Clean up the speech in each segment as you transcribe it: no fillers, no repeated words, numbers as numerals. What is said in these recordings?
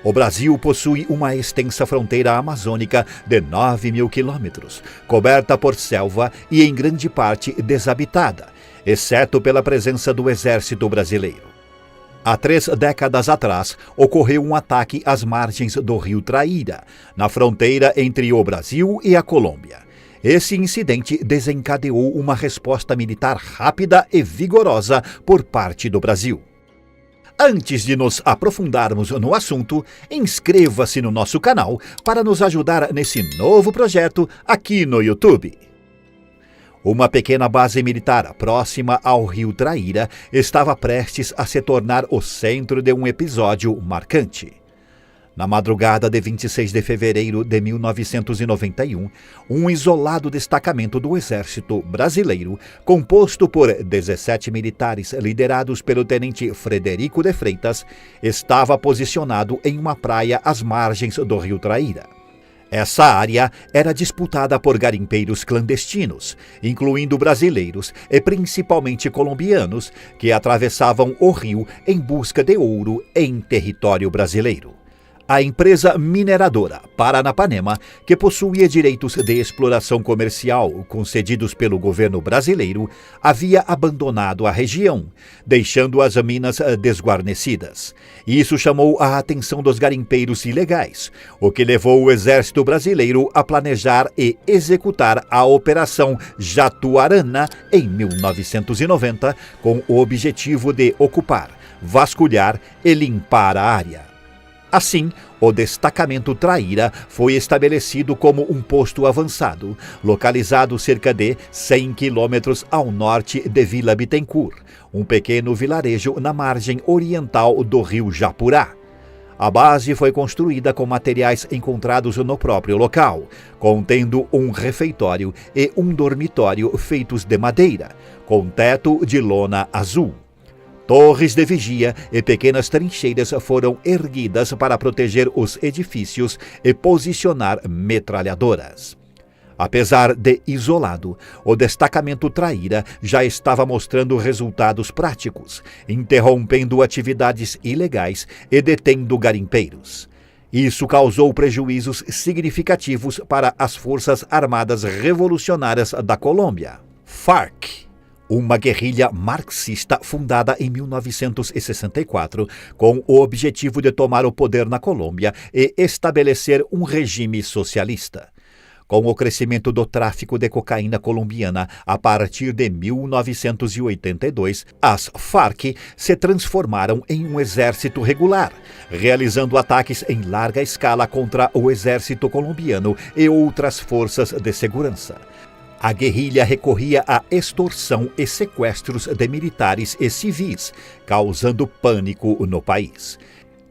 O Brasil possui uma extensa fronteira amazônica de 9.000 quilômetros, coberta por selva e em grande parte desabitada, exceto pela presença do Exército Brasileiro. Há 3 décadas atrás, ocorreu um ataque às margens do rio Traíra, na fronteira entre o Brasil e a Colômbia. Esse incidente desencadeou uma resposta militar rápida e vigorosa por parte do Brasil. Antes de nos aprofundarmos no assunto, inscreva-se no nosso canal para nos ajudar nesse novo projeto aqui no YouTube. Uma pequena base militar próxima ao rio Traíra estava prestes a se tornar o centro de um episódio marcante. Na madrugada de 26 de fevereiro de 1991, um isolado destacamento do Exército Brasileiro, composto por 17 militares liderados pelo tenente Frederico de Freitas, estava posicionado em uma praia às margens do rio Traíra. Essa área era disputada por garimpeiros clandestinos, incluindo brasileiros e principalmente colombianos, que atravessavam o rio em busca de ouro em território brasileiro. A empresa mineradora Paranapanema, que possuía direitos de exploração comercial concedidos pelo governo brasileiro, havia abandonado a região, deixando as minas desguarnecidas. Isso chamou a atenção dos garimpeiros ilegais, o que levou o Exército Brasileiro a planejar e executar a Operação Jatuarana em 1990, com o objetivo de ocupar, vasculhar e limpar a área. Assim, o destacamento Traíra foi estabelecido como um posto avançado, localizado cerca de 100 quilômetros ao norte de Vila Bittencourt, um pequeno vilarejo na margem oriental do rio Japurá. A base foi construída com materiais encontrados no próprio local, contendo um refeitório e um dormitório feitos de madeira, com teto de lona azul. Torres de vigia e pequenas trincheiras foram erguidas para proteger os edifícios e posicionar metralhadoras. Apesar de isolado, o destacamento Traíra já estava mostrando resultados práticos, interrompendo atividades ilegais e detendo garimpeiros. Isso causou prejuízos significativos para as Forças Armadas Revolucionárias da Colômbia, FARC. Uma guerrilha marxista fundada em 1964 com o objetivo de tomar o poder na Colômbia e estabelecer um regime socialista. Com o crescimento do tráfico de cocaína colombiana a partir de 1982, as FARC se transformaram em um exército regular, realizando ataques em larga escala contra o exército colombiano e outras forças de segurança. A guerrilha recorria à extorsão e sequestros de militares e civis, causando pânico no país.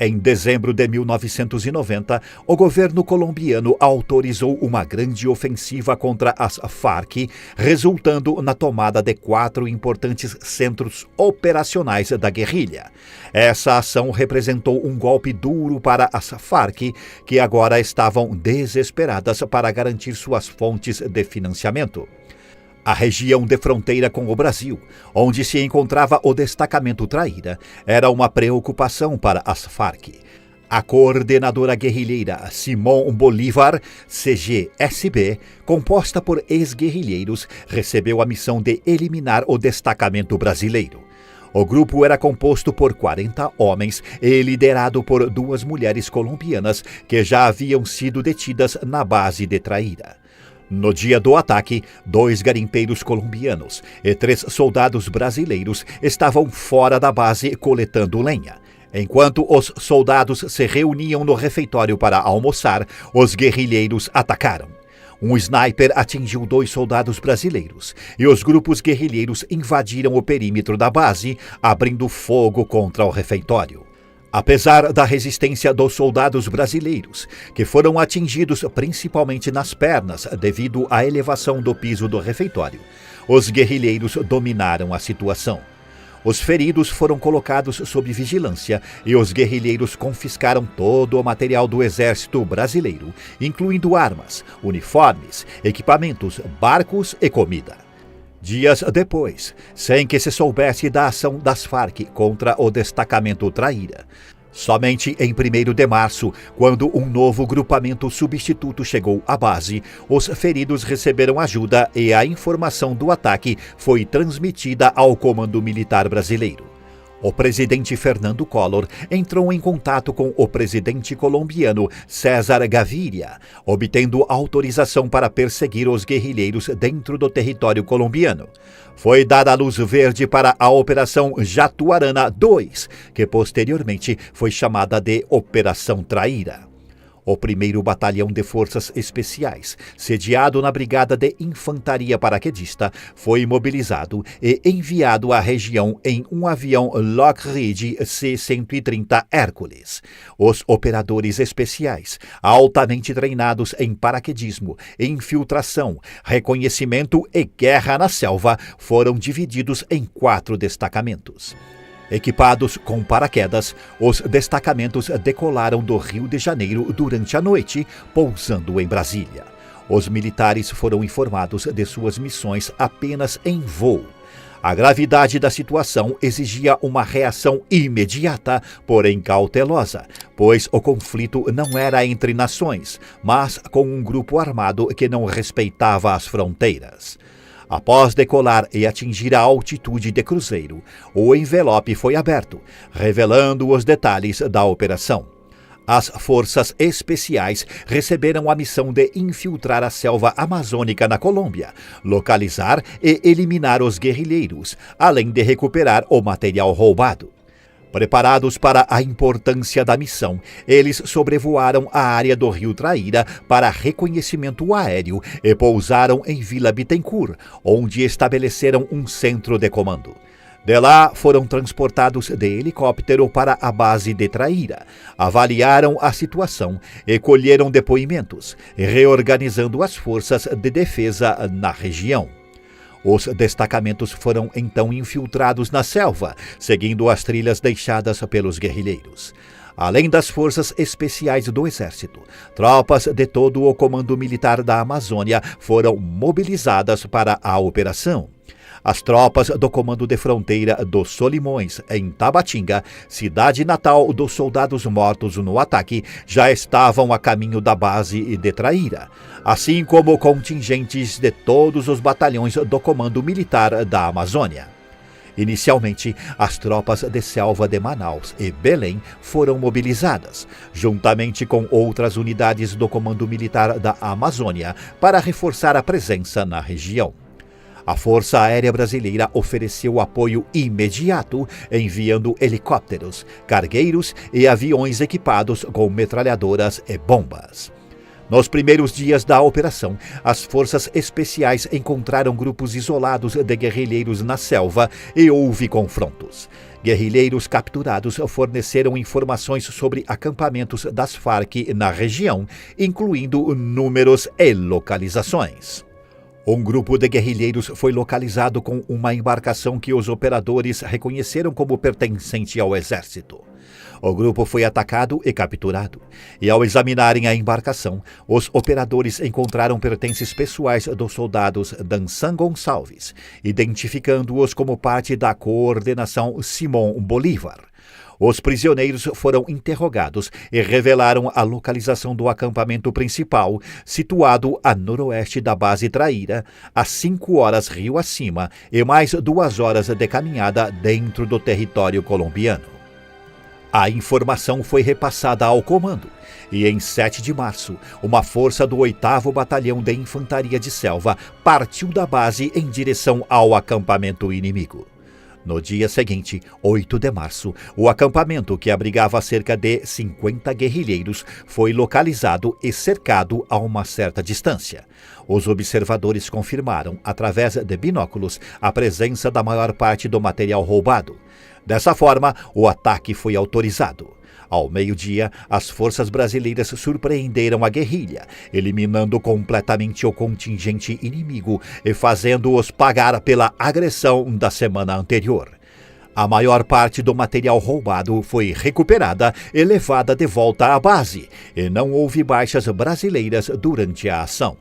Em dezembro de 1990, o governo colombiano autorizou uma grande ofensiva contra as FARC, resultando na tomada de 4 importantes centros operacionais da guerrilha. Essa ação representou um golpe duro para as FARC, que agora estavam desesperadas para garantir suas fontes de financiamento. A região de fronteira com o Brasil, onde se encontrava o destacamento Traíra, era uma preocupação para as FARC. A coordenadora guerrilheira Simón Bolívar, CGSB, composta por ex-guerrilheiros, recebeu a missão de eliminar o destacamento brasileiro. O grupo era composto por 40 homens e liderado por 2 mulheres colombianas que já haviam sido detidas na base de Traíra. No dia do ataque, 2 garimpeiros colombianos e 3 soldados brasileiros estavam fora da base coletando lenha. Enquanto os soldados se reuniam no refeitório para almoçar, os guerrilheiros atacaram. Um sniper atingiu 2 soldados brasileiros e os grupos guerrilheiros invadiram o perímetro da base, abrindo fogo contra o refeitório. Apesar da resistência dos soldados brasileiros, que foram atingidos principalmente nas pernas devido à elevação do piso do refeitório, os guerrilheiros dominaram a situação. Os feridos foram colocados sob vigilância e os guerrilheiros confiscaram todo o material do exército brasileiro, incluindo armas, uniformes, equipamentos, barcos e comida. Dias depois, sem que se soubesse da ação das FARC contra o destacamento Traíra, Somente em 1º de março, quando um novo grupamento substituto chegou à base, os feridos receberam ajuda e a informação do ataque foi transmitida ao Comando Militar Brasileiro. O presidente Fernando Collor entrou em contato com o presidente colombiano César Gaviria, obtendo autorização para perseguir os guerrilheiros dentro do território colombiano. Foi dada a luz verde para a Operação Jatuarana II, que posteriormente foi chamada de Operação Traíra. O 1º Batalhão de Forças Especiais, sediado na Brigada de Infantaria Paraquedista, foi mobilizado e enviado à região em um avião Lockheed C-130 Hércules. Os operadores especiais, altamente treinados em paraquedismo, infiltração, reconhecimento e guerra na selva, foram divididos em 4 destacamentos. Equipados com paraquedas, os destacamentos decolaram do Rio de Janeiro durante a noite, pousando em Brasília. Os militares foram informados de suas missões apenas em voo. A gravidade da situação exigia uma reação imediata, porém cautelosa, pois o conflito não era entre nações, mas com um grupo armado que não respeitava as fronteiras. Após decolar e atingir a altitude de cruzeiro, o envelope foi aberto, revelando os detalhes da operação. As forças especiais receberam a missão de infiltrar a selva amazônica na Colômbia, localizar e eliminar os guerrilheiros, além de recuperar o material roubado. Preparados para a importância da missão, eles sobrevoaram a área do Rio Traíra para reconhecimento aéreo e pousaram em Vila Bittencourt, onde estabeleceram um centro de comando. De lá, foram transportados de helicóptero para a base de Traíra, avaliaram a situação e colheram depoimentos, reorganizando as forças de defesa na região. Os destacamentos foram então infiltrados na selva, seguindo as trilhas deixadas pelos guerrilheiros. Além das forças especiais do Exército, tropas de todo o Comando Militar da Amazônia foram mobilizadas para a operação. As tropas do Comando de Fronteira dos Solimões, em Tabatinga, cidade natal dos soldados mortos no ataque, já estavam a caminho da base de Traíra, assim como contingentes de todos os batalhões do Comando Militar da Amazônia. Inicialmente, as tropas de Selva de Manaus e Belém foram mobilizadas, juntamente com outras unidades do Comando Militar da Amazônia, para reforçar a presença na região. A Força Aérea Brasileira ofereceu apoio imediato, enviando helicópteros, cargueiros e aviões equipados com metralhadoras e bombas. Nos primeiros dias da operação, as forças especiais encontraram grupos isolados de guerrilheiros na selva e houve confrontos. Guerrilheiros capturados forneceram informações sobre acampamentos das Farc na região, incluindo números e localizações. Um grupo de guerrilheiros foi localizado com uma embarcação que os operadores reconheceram como pertencente ao exército. O grupo foi atacado e capturado, e ao examinarem a embarcação, os operadores encontraram pertences pessoais dos soldados Dançan Gonçalves, identificando-os como parte da coordenação Simón Bolívar. Os prisioneiros foram interrogados e revelaram a localização do acampamento principal, situado a noroeste da base Traíra, a 5 horas rio acima e mais 2 horas de caminhada dentro do território colombiano. A informação foi repassada ao comando e, em 7 de março, uma força do 8º Batalhão de Infantaria de Selva partiu da base em direção ao acampamento inimigo. No dia seguinte, 8 de março, o acampamento, que abrigava cerca de 50 guerrilheiros, foi localizado e cercado a uma certa distância. Os observadores confirmaram, através de binóculos, a presença da maior parte do material roubado. Dessa forma, o ataque foi autorizado. Ao meio-dia, as forças brasileiras surpreenderam a guerrilha, eliminando completamente o contingente inimigo e fazendo-os pagar pela agressão da semana anterior. A maior parte do material roubado foi recuperada e levada de volta à base, e não houve baixas brasileiras durante a ação.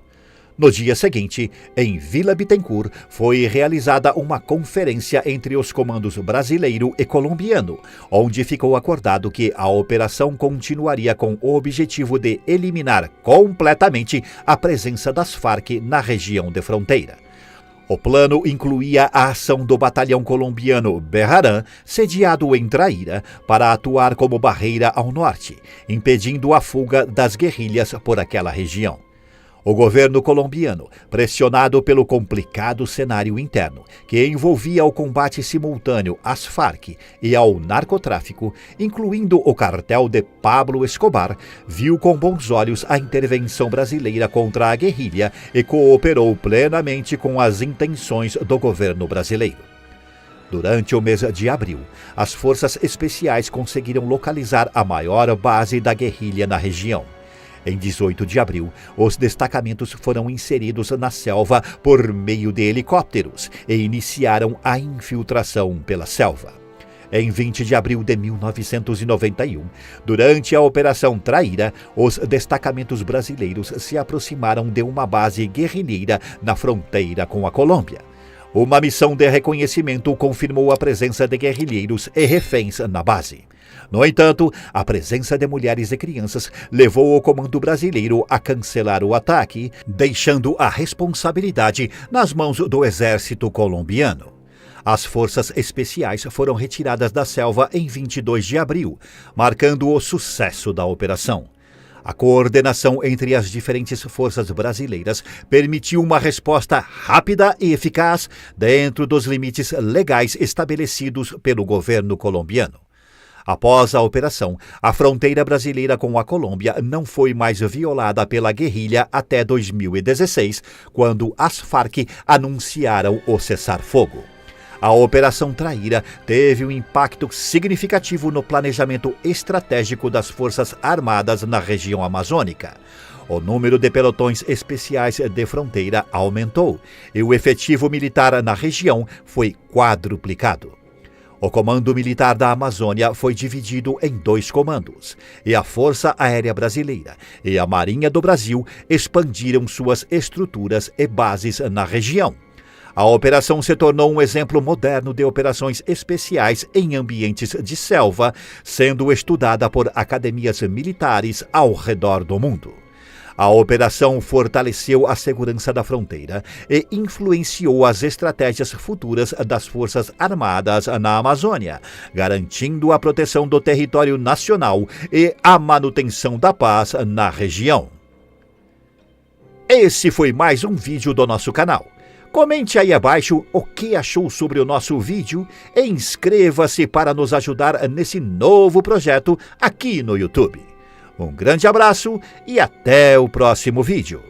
No dia seguinte, em Vila Bittencourt, foi realizada uma conferência entre os comandos brasileiro e colombiano, onde ficou acordado que a operação continuaria com o objetivo de eliminar completamente a presença das Farc na região de fronteira. O plano incluía a ação do batalhão colombiano Bejarán, sediado em Traíra, para atuar como barreira ao norte, impedindo a fuga das guerrilhas por aquela região. O governo colombiano, pressionado pelo complicado cenário interno, que envolvia o combate simultâneo às Farc e ao narcotráfico, incluindo o cartel de Pablo Escobar, viu com bons olhos a intervenção brasileira contra a guerrilha e cooperou plenamente com as intenções do governo brasileiro. Durante o mês de abril, as forças especiais conseguiram localizar a maior base da guerrilha na região. Em 18 de abril, os destacamentos foram inseridos na selva por meio de helicópteros e iniciaram a infiltração pela selva. Em 20 de abril de 1991, durante a Operação Traíra, os destacamentos brasileiros se aproximaram de uma base guerrilheira na fronteira com a Colômbia. Uma missão de reconhecimento confirmou a presença de guerrilheiros e reféns na base. No entanto, a presença de mulheres e crianças levou o comando brasileiro a cancelar o ataque, deixando a responsabilidade nas mãos do exército colombiano. As forças especiais foram retiradas da selva em 22 de abril, marcando o sucesso da operação. A coordenação entre as diferentes forças brasileiras permitiu uma resposta rápida e eficaz dentro dos limites legais estabelecidos pelo governo colombiano. Após a operação, a fronteira brasileira com a Colômbia não foi mais violada pela guerrilha até 2016, quando as Farc anunciaram o cessar-fogo. A Operação Traíra teve um impacto significativo no planejamento estratégico das Forças Armadas na região amazônica. O número de pelotões especiais de fronteira aumentou e o efetivo militar na região foi quadruplicado. O Comando Militar da Amazônia foi dividido em 2 comandos, e a Força Aérea Brasileira e a Marinha do Brasil expandiram suas estruturas e bases na região. A operação se tornou um exemplo moderno de operações especiais em ambientes de selva, sendo estudada por academias militares ao redor do mundo. A operação fortaleceu a segurança da fronteira e influenciou as estratégias futuras das Forças Armadas na Amazônia, garantindo a proteção do território nacional e a manutenção da paz na região. Esse foi mais um vídeo do nosso canal. Comente aí abaixo o que achou sobre o nosso vídeo e inscreva-se para nos ajudar nesse novo projeto aqui no YouTube. Um grande abraço e até o próximo vídeo.